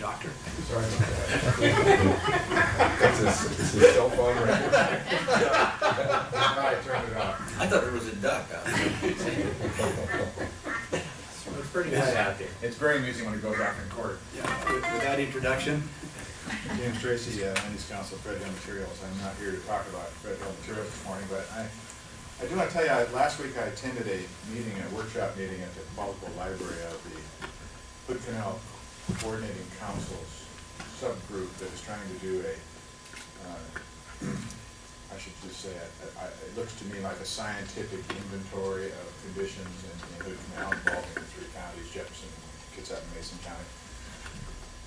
doctor. Sorry about that. It's his cell phone right now. I turned it off. I thought it was a duck. It's pretty nice out there. It's very amusing when it goes off in court. Yeah. With that introduction, James Tracy, Land Use Council, Fred Hill Materials. I'm not here to talk about Fred Hill Materials this morning, but I do want to tell you, last week I attended a workshop meeting at the Multiple Library of the Hood Canal Coordinating Council's subgroup that is trying to do I should just say, it looks to me like a scientific inventory of conditions in Hood Canal involving the three counties, Jefferson, Kitsap, and Mason County.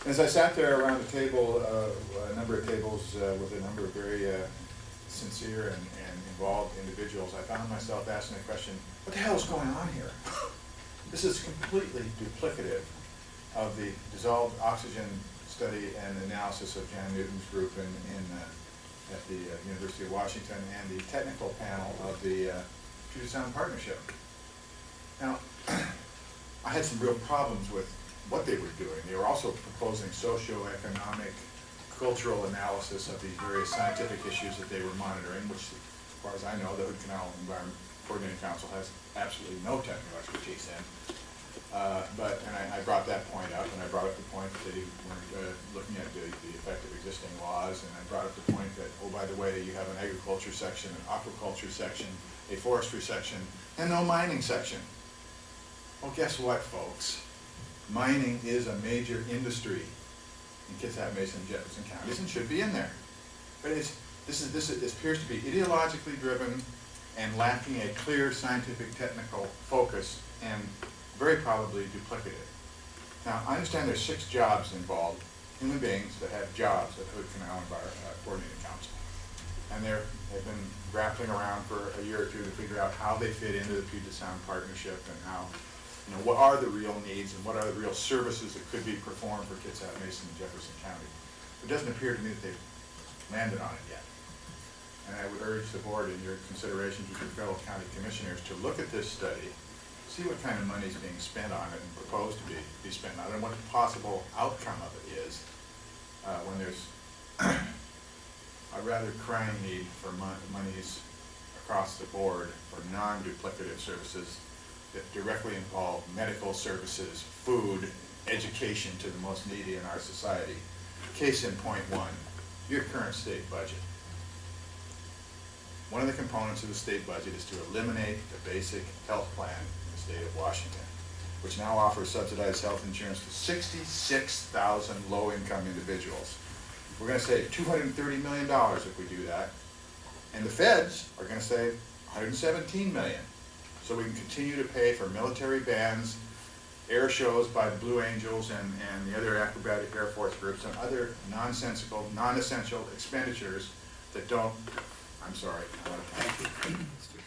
As I sat there around the table, a number of tables with a number of very sincere and involved individuals, I found myself asking the question, what the hell is going on here? This is completely duplicative of the dissolved oxygen study and analysis of Jan Newton's group at the University of Washington and the technical panel of the Puget Sound Partnership. Now, I had some real problems with what they were doing. They were also proposing socioeconomic, cultural analysis of these various scientific issues that they were monitoring, which, as far as I know, the Hood Canal Environment Coordinating Council has absolutely no technical expertise in. And I brought that point up, and I brought up the point that they weren't looking at the effect of existing laws, and I brought up the point that, oh, by the way, you have an agriculture section, an aquaculture section, a forestry section, and no mining section. Well, guess what, folks? Mining is a major industry in Kitsap, Mason, and Jefferson counties, and should be in there. But this appears to be ideologically driven and lacking a clear scientific technical focus, and very probably duplicative. Now, I understand there's 6 jobs involved, human beings that have jobs at Hood Canal Coordinating Council. And they've been grappling around for a year or two to figure out how they fit into the Puget Sound Partnership and how, what are the real needs and what are the real services that could be performed for Kitsap, Mason, and Jefferson County. It doesn't appear to me that they've landed on it yet. And I would urge the board in your considerations with your fellow county commissioners to look at this study, see what kind of money is being spent on it and proposed to be spent on it, and what the possible outcome of it is when there's a rather crying need for monies across the board for non-duplicative services that directly involve medical services, food, education to the most needy in our society. Case in point 1, your current state budget. One of the components of the state budget is to eliminate the basic health plan in the state of Washington, which now offers subsidized health insurance to 66,000 low-income individuals. We're going to save $230 million if we do that, and the feds are going to save $117 million. So we can continue to pay for military bands, air shows by the Blue Angels and the other acrobatic Air Force groups, and other nonsensical, non-essential expenditures that don't, I'm sorry, I want to thank you.